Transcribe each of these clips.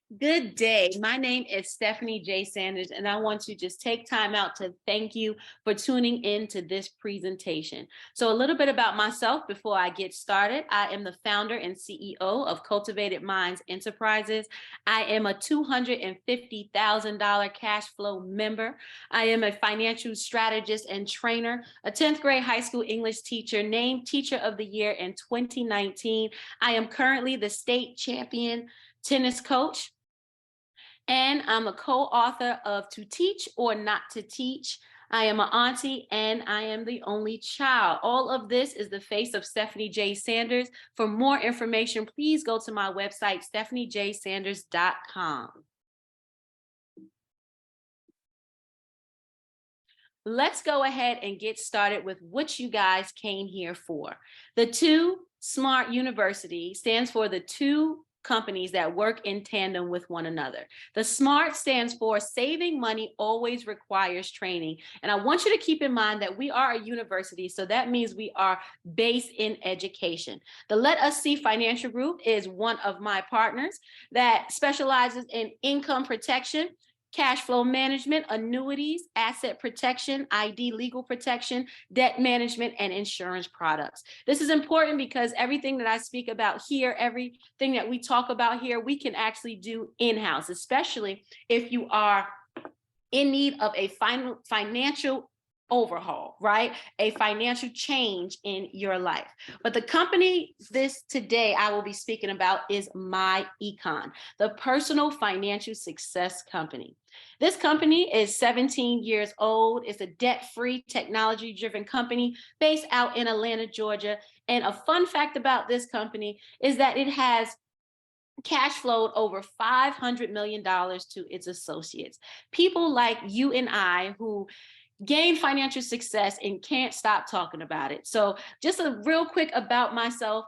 Good day. My name is Stephanie J. Sanders, and I want to just take time out to thank you for tuning in to this presentation. So a little bit about myself before I get started. I am the founder and CEO of Cultivated Minds Enterprises. I am a $250,000 cash flow member. I am a financial strategist and trainer, a 10th grade high school English teacher, named Teacher of the Year in 2019. I am currently the state champion tennis coach. And I'm a co-author of To Teach or Not to Teach. I am an auntie and I am the only child. All of this is the face of Stephanie J. Sanders. For more information, please go to my website, stephaniejsanders.com. Let's go ahead and get started with what you guys came here for. The Two Smart University stands for the two companies that work in tandem with one another. The SMART stands for Saving Money Always Requires Training. And I want you to keep in mind that we are a university, so that means we are based in education. The Let Us See Financial Group is one of my partners that specializes in income protection, cash flow management, annuities, asset protection, ID legal protection, debt management, and insurance products. This is important because everything that I speak about here, everything that we talk about here, we can actually do in-house, especially if you are in need of a financial overhaul, right? A financial change in your life. But the company today I will be speaking about is My Econ, the personal financial success company. This company is 17 years old. It's a debt-free, technology-driven company based out in Atlanta, Georgia. And a fun fact about this company is that it has cash flowed over $500 million to its associates. People like you and I who gain financial success and can't stop talking about it. So just a real quick about myself.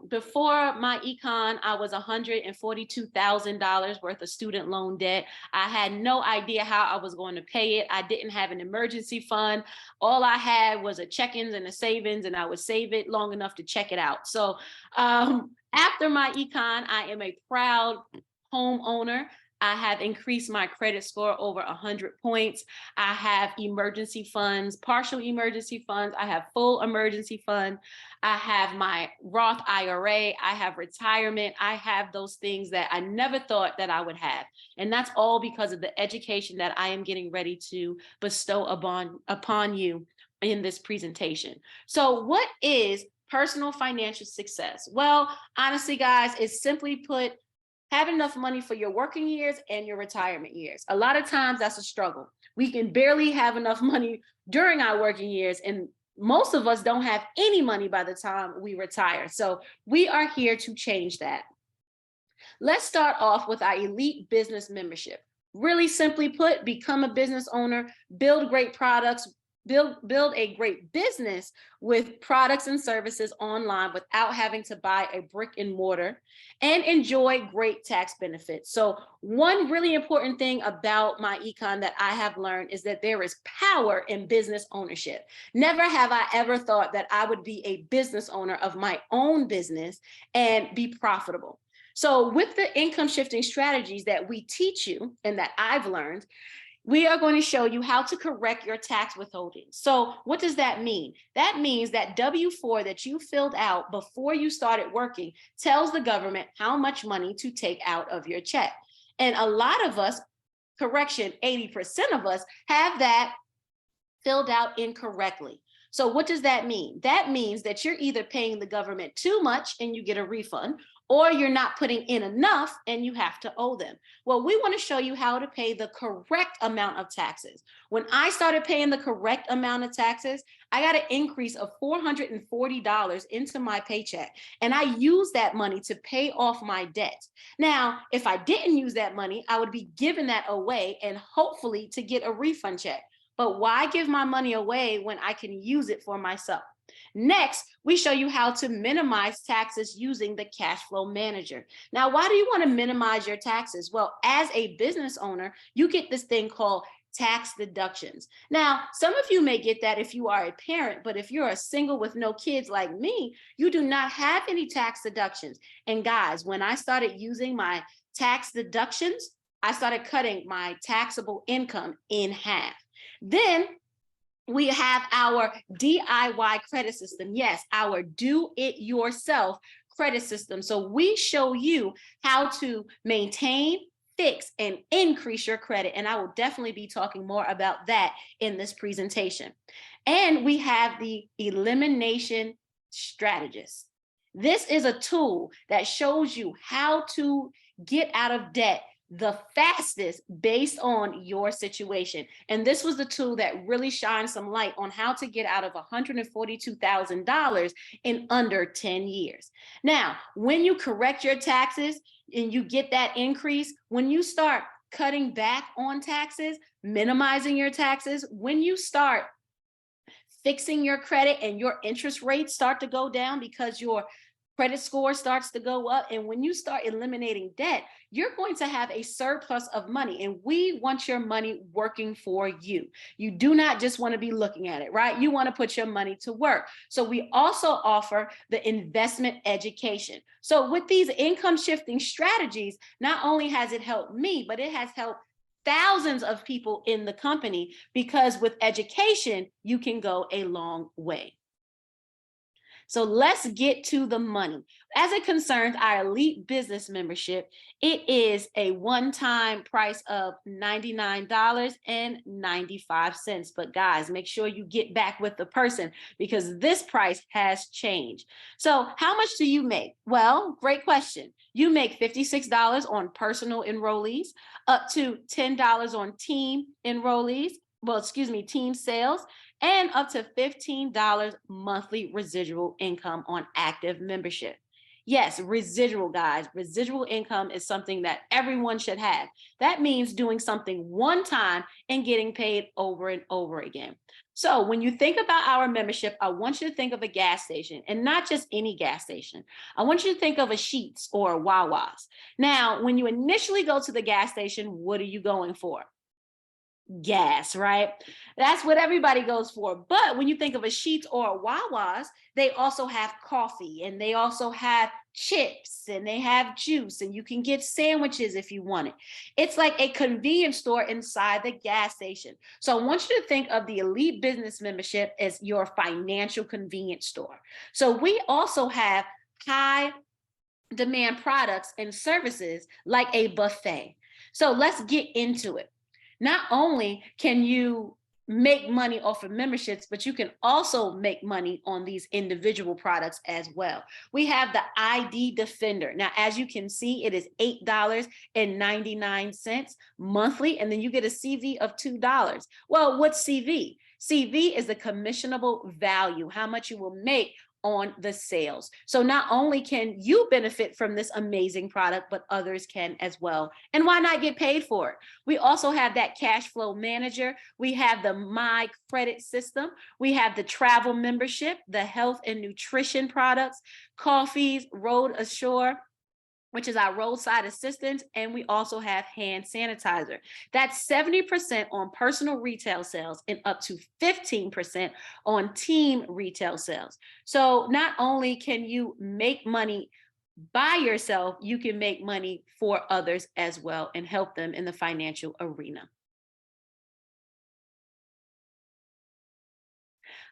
Before My Econ, I was $142,000 worth of student loan debt. I had no idea how I was going to pay it. I didn't have an emergency fund. All I had was a check-ins and a savings, and I would save it long enough to check it out. So after My Econ, I am a proud homeowner. I have increased my credit score over 100 points. I have emergency funds, partial emergency funds. I have full emergency fund. I have my Roth IRA. I have retirement. I have those things that I never thought that I would have. And that's all because of the education that I am getting ready to bestow upon you in this presentation. So what is personal financial success? Well, honestly, guys, it's simply put, have enough money for your working years and your retirement years. A lot of times that's a struggle. We can barely have enough money during our working years, and most of us don't have any money by the time we retire. So we are here to change that. Let's start off with our elite business membership. Really simply put, become a business owner, build great products, build a great business with products and services online without having to buy a brick and mortar, and enjoy great tax benefits. So one really important thing about My Econ that I have learned is that there is power in business ownership. Never have I ever thought that I would be a business owner of my own business and be profitable. So with the income shifting strategies that we teach you and that I've learned, we are going to show you how to correct your tax withholdings. So what does that mean? That means that W-4 that you filled out before you started working tells the government how much money to take out of your check. And a lot of us, 80% of us have that filled out incorrectly. So what does that mean? That means that you're either paying the government too much and you get a refund, or you're not putting in enough and you have to owe them. Well, we want to show you how to pay the correct amount of taxes. When I started paying the correct amount of taxes, I got an increase of $440 into my paycheck, and I used that money to pay off my debt. Now, if I didn't use that money, I would be giving that away and hopefully to get a refund check. But why give my money away when I can use it for myself? Next, we show you how to minimize taxes using the cash flow manager. Now, why do you want to minimize your taxes? Well, as a business owner, you get this thing called tax deductions. Now, some of you may get that if you are a parent, but if you're a single with no kids like me, you do not have any tax deductions. And guys, when I started using my tax deductions, I started cutting my taxable income in half. Then we have our DIY credit system. Yes, our do it yourself credit system. So we show you how to maintain, fix, and increase your credit. And I will definitely be talking more about that in this presentation. And we have the elimination strategist. This is a tool that shows you how to get out of debt the fastest based on your situation. And this was the tool that really shined some light on how to get out of $142,000 in under 10 years. Now, when you correct your taxes and you get that increase, when you start cutting back on taxes, minimizing your taxes, when you start fixing your credit and your interest rates start to go down because your credit score starts to go up, and when you start eliminating debt, you're going to have a surplus of money, and we want your money working for you. You do not just want to be looking at it, right? You want to put your money to work. So we also offer the investment education. So with these income shifting strategies, not only has it helped me, but it has helped thousands of people in the company, because with education, you can go a long way. So let's get to the money. As it concerns our elite business membership, it is a one-time price of $99.95. But guys, make sure you get back with the person, because this price has changed. So how much do you make? Well, great question. You make $56 on personal enrollees, up to $10 on team enrollees, team sales, and up to $15 monthly residual income on active membership. Yes, residual, guys. Residual income is something that everyone should have. That means doing something one time and getting paid over and over again. So when you think about our membership, I want you to think of a gas station, and not just any gas station. I want you to think of a Sheetz or a Wawa's. Now, when you initially go to the gas station, what are you going for? Gas, right? That's what everybody goes for. But when you think of a Sheetz or a Wawa's, they also have coffee, and they also have chips, and they have juice, and you can get sandwiches if you want it. It's like a convenience store inside the gas station. So I want you to think of the elite business membership as your financial convenience store. So we also have high demand products and services like a buffet. So let's get into it. Not only can you make money off of memberships, but you can also make money on these individual products as well. We have the ID Defender. Now, as you can see, it is $8.99 monthly, and then you get a CV of $2. Well, what's CV? CV is the commissionable value, how much you will make on the sales. So not only can you benefit from this amazing product, but others can as well. And why not get paid for it? We also have that cash flow manager. We have the My Credit system. We have the travel membership, the health and nutrition products, coffees, Road Assure, which is our roadside assistance, and we also have hand sanitizer. That's 70% on personal retail sales and up to 15% on team retail sales. So not only can you make money by yourself, you can make money for others as well and help them in the financial arena.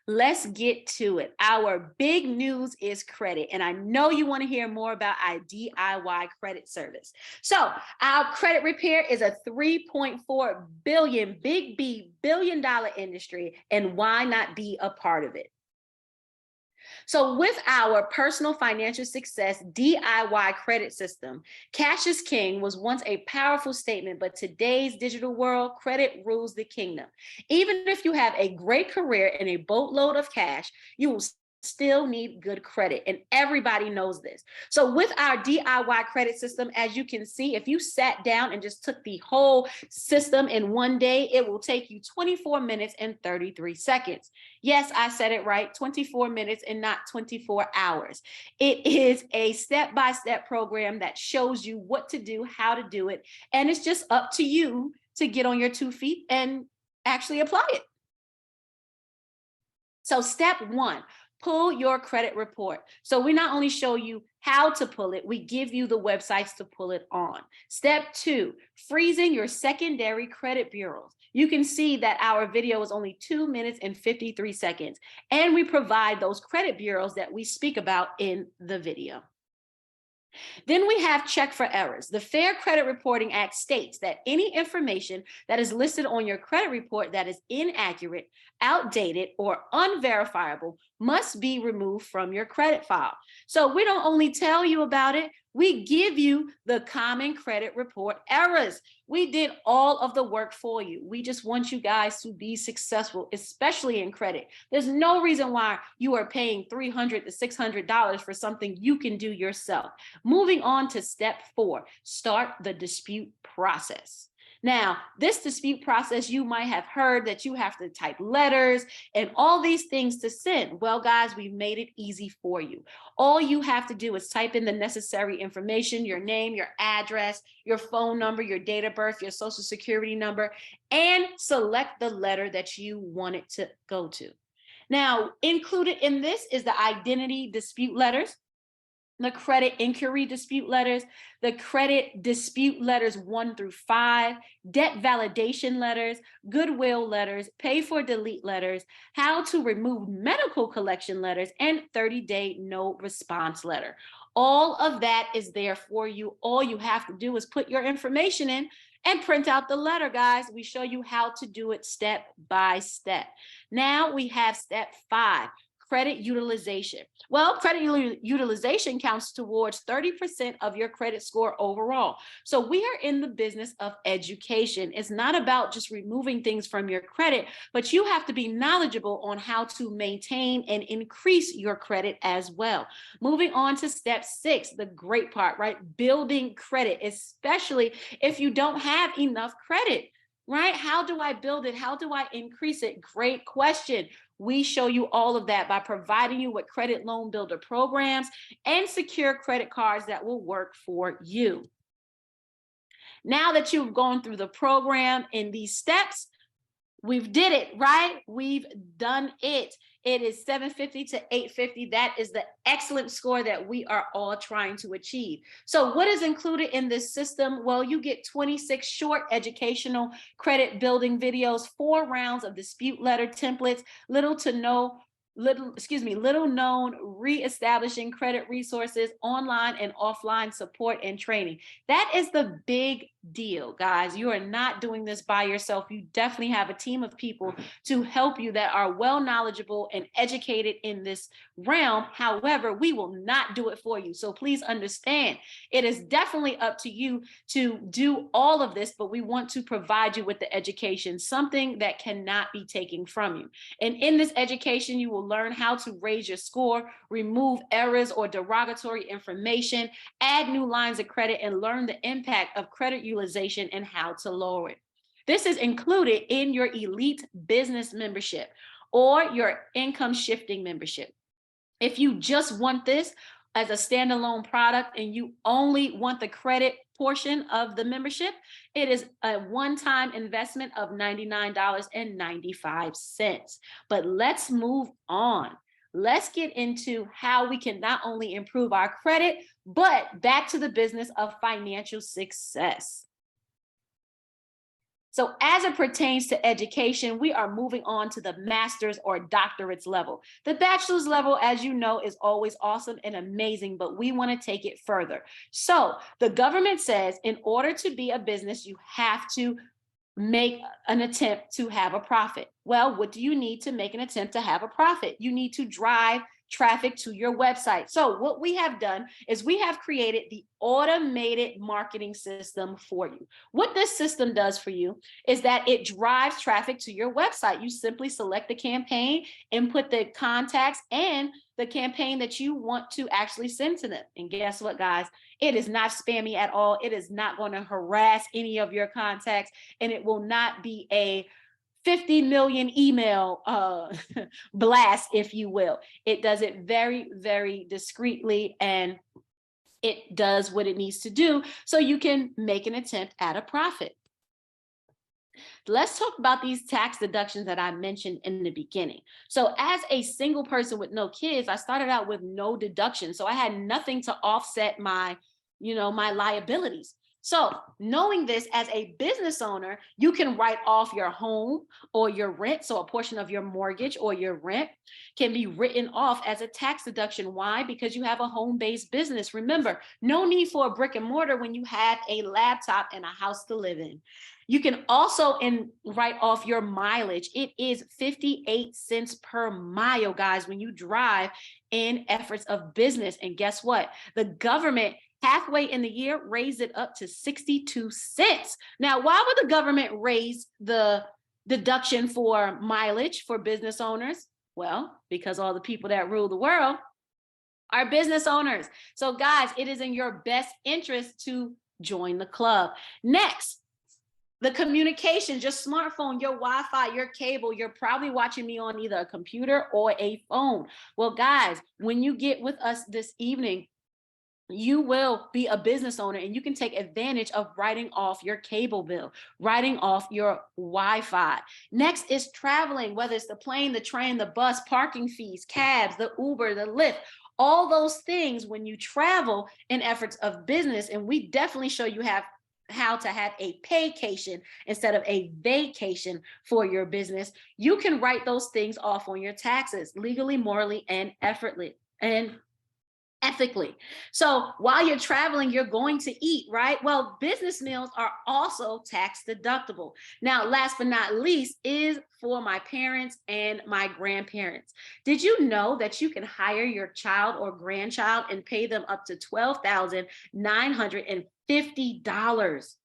Let's get to it. Our big news is credit. And I know you want to hear more about our DIY credit service. So our credit repair is a $3.4 billion, big B, billion-dollar industry. And why not be a part of it? So with our personal financial success DIY credit system, cash is king was once a powerful statement, but today's digital world, credit rules the kingdom. Even if you have a great career and a boatload of cash, you will still need good credit, and everybody knows this. So with our DIY credit system, as you can see, if you sat down and just took the whole system in one day, it will take you 24 minutes and 33 seconds. Yes, I said it right, 24 minutes and not 24 hours. It is a step-by-step program that shows you what to do, how to do it, and it's just up to you to get on your 2 feet and actually apply it. So step one, Pull your credit report. So we not only show you how to pull it, we give you the websites to pull it on. Step 2, freezing your secondary credit bureaus. You can see that our video is only 2 minutes and 53 seconds, and we provide those credit bureaus that we speak about in the video. Then we have check for errors. The Fair Credit Reporting Act states that any information that is listed on your credit report that is inaccurate, outdated, or unverifiable must be removed from your credit file. So we don't only tell you about it, we give you the common credit report errors. We did all of the work for you. We just want you guys to be successful, especially in credit. There's no reason why you are paying $300 to $600 for something you can do yourself. Moving on to step 4, start the dispute process. Now, this dispute process, you might have heard that you have to type letters and all these things to send. Well, guys, we've made it easy for you. All you have to do is type in the necessary information, your name, your address, your phone number, your date of birth, your social security number, and select the letter that you want it to go to. Now, included in this is the identity dispute letters, the credit inquiry dispute letters, the credit dispute letters 1 through 5, debt validation letters, goodwill letters, pay for delete letters, how to remove medical collection letters, and 30-day no response letter. All of that is there for you. All you have to do is put your information in and print out the letter, guys. We show you how to do it step by step. Now we have step 5. Credit utilization. Well, credit utilization counts towards 30% of your credit score overall. So we are in the business of education. It's not about just removing things from your credit, but you have to be knowledgeable on how to maintain and increase your credit as well. Moving on to step 6, the great part, right? Building credit, especially if you don't have enough credit, right? How do I build it? How do I increase it? Great question. We show you all of that by providing you with credit loan builder programs and secure credit cards that will work for you. Now that you've gone through the program in these steps, we've did it, right? We've done it. It is 750 to 850. That is the excellent score that we are all trying to achieve. So what is included in this system? Well, you get 26 short educational credit building videos, 4 rounds of dispute letter templates, little known reestablishing credit resources, online and offline support and training. That is the big deal, guys. You are not doing this by yourself. You definitely have a team of people to help you that are well knowledgeable and educated in this realm. However, we will not do it for you. So please understand, it is definitely up to you to do all of this, but we want to provide you with the education, something that cannot be taken from you. And in this education, you will learn how to raise your score, remove errors or derogatory information, add new lines of credit, and learn the impact of credit utilization and how to lower it. This is included in your elite business membership or your income shifting membership. If you just want this as a standalone product and you only want the credit portion of the membership, it is a one-time investment of $99.95. But let's move on. Let's get into how we can not only improve our credit, but back to the business of financial success. So as it pertains to education, we are moving on to the master's or doctorate's level. The bachelor's level, as you know, is always awesome and amazing, but we want to take it further. So the government says in order to be a business, you have to make an attempt to have a profit. Well, what do you need to make an attempt to have a profit? You need to drive traffic to your website. So what we have done is we have created the automated marketing system for you. What this system does for you is that it drives traffic to your website. You simply select the campaign, input the contacts and the campaign that you want to actually send to them. And guess what, guys? It is not spammy at all. It is not going to harass any of your contacts, and it will not be a 50 million email blast, if you will. It does it very, very discreetly, and it does what it needs to do so you can make an attempt at a profit. Let's talk about these tax deductions that I mentioned in the beginning. So, as a single person with no kids, I started out with no deduction. So, I had nothing to offset my, my liabilities. So, knowing this as a business owner, you can write off your home or your rent. So, a portion of your mortgage or your rent can be written off as a tax deduction. Why? Because you have a home based business. Remember, no need for a brick and mortar when you have a laptop and a house to live in. You can also write off your mileage. It is 58 cents per mile, guys, when you drive in efforts of business. And guess what? The government halfway in the year raised it up to 62 cents. Now, why would the government raise the deduction for mileage for business owners? Well, because all the people that rule the world are business owners. So, guys, it is in your best interest to join the club. Next, the communications, your smartphone, your Wi-Fi, your cable, you're probably watching me on either a computer or a phone. Well, guys, when you get with us this evening, you will be a business owner and you can take advantage of writing off your cable bill, writing off your Wi-Fi. Next is traveling, whether it's the plane, the train, the bus, parking fees, cabs, the Uber, the Lyft, all those things when you travel in efforts of business. And we definitely show you how to have a paycation instead of a vacation for your business. You can write those things off on your taxes legally, morally, and ethically. So while you're traveling, you're going to eat, right? Well, business meals are also tax deductible. Now, last but not least is for my parents and my grandparents. Did you know that you can hire your child or grandchild and pay them up to $12,950?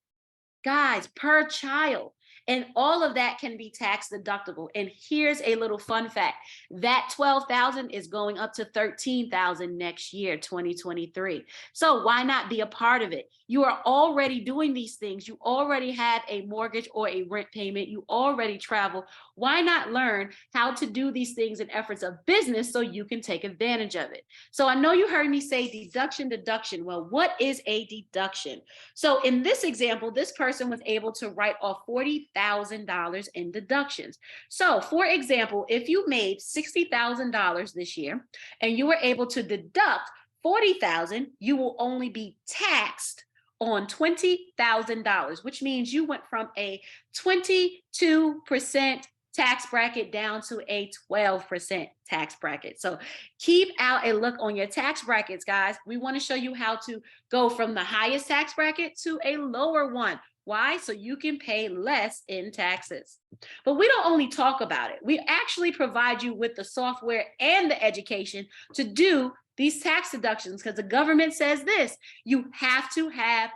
Guys, per child. And all of that can be tax deductible. And here's a little fun fact. That 12,000 is going up to 13,000 next year, 2023. So why not be a part of it? You are already doing these things. You already have a mortgage or a rent payment. You already travel. Why not learn how to do these things in efforts of business so you can take advantage of it? So I know you heard me say deduction. Well, what is a deduction? So in this example, this person was able to write off $40,000 in deductions. So for example, if you made $60,000 this year and you were able to deduct 40,000, you will only be taxed on $20,000, which means you went from a 22% tax bracket down to a 12% tax bracket. So keep out a look on your tax brackets, guys. We want to show you how to go from the highest tax bracket to a lower one. Why? So you can pay less in taxes. But we don't only talk about it. We actually provide you with the software and the education to do these tax deductions, because the government says this: you have to have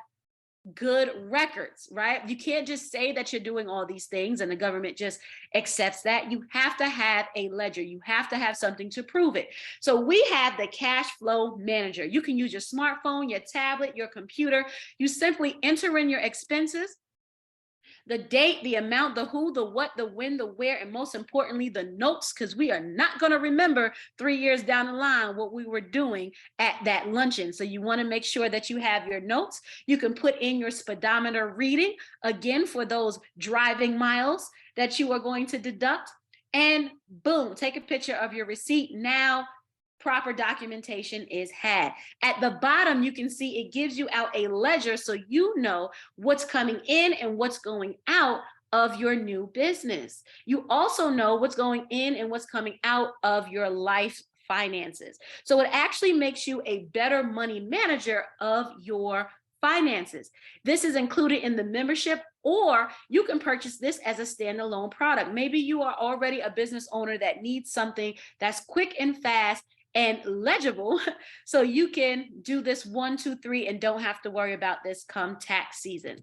good records, right? You can't just say that you're doing all these things and the government just accepts that. You have to have a ledger. You have to have something to prove it. So we have the cash flow manager. You can use your smartphone, your tablet, your computer. You simply enter in your expenses, the date, the amount, the who, the what, the when, the where, and most importantly, the notes, because we are not going to remember 3 years down the line what we were doing at that luncheon. So you want to make sure that you have your notes. You can put in your speedometer reading, again, for those driving miles that you are going to deduct. And boom, take a picture of your receipt. Now, proper documentation is had. At the bottom, you can see it gives you out a ledger so you know what's coming in and what's going out of your new business. You also know what's going in and what's coming out of your life finances. So it actually makes you a better money manager of your finances. This is included in the membership, or you can purchase this as a standalone product. Maybe you are already a business owner that needs something that's quick and fast and legible, so you can do this 1, 2, 3 and don't have to worry about this come tax season.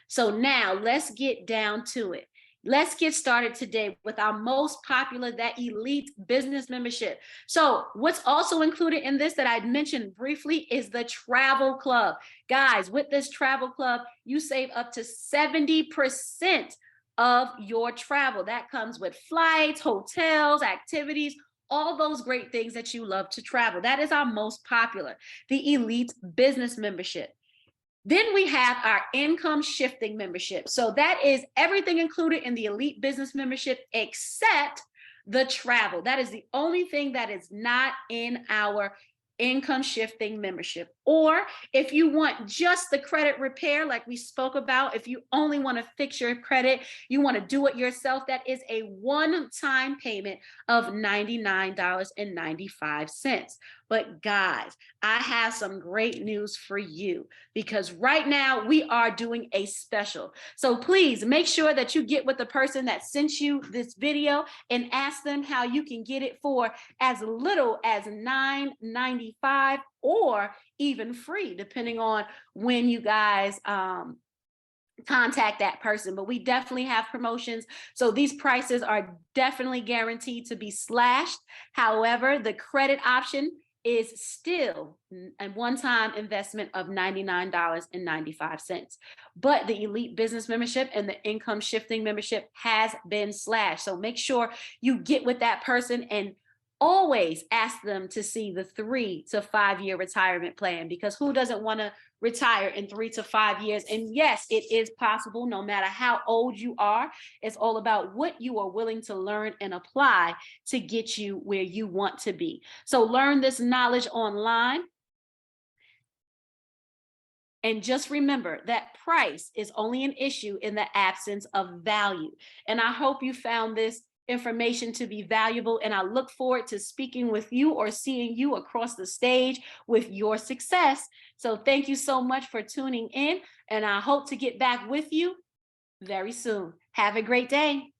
So now let's get down to it. Let's get started today with our most popular, that elite business membership. So what's also included in this that I mentioned briefly is the travel club. Guys, with this travel club, you save up to 70% of your travel. That comes with flights, hotels, activities, all those great things that you love to travel. That is our most popular, the elite business membership. Then we have our income shifting membership. So that is everything included in the Elite Business membership except the travel. That is the only thing that is not in our income shifting membership. Or if you want just the credit repair, like we spoke about, if you only want to fix your credit, you want to do it yourself, that is a one-time payment of $99.95. But guys, I have some great news for you, because right now we are doing a special. So please make sure that you get with the person that sent you this video and ask them how you can get it for as little as $9.95 or even free, depending on when you guys contact that person. But we definitely have promotions, so these prices are definitely guaranteed to be slashed. However, the credit option is still a one-time investment of $99.95. But the Elite Business membership and the income shifting membership has been slashed. So make sure you get with that person and always ask them to see the 3 to 5 year retirement plan, because who doesn't want to retire in 3 to 5 years? And yes, it is possible no matter how old you are. It's all about what you are willing to learn and apply to get you where you want to be. So learn this knowledge online. And just remember that price is only an issue in the absence of value. And I hope you found this information to be valuable, and I look forward to speaking with you or seeing you across the stage with your success. So thank you so much for tuning in, and I hope to get back with you very soon. Have a great day.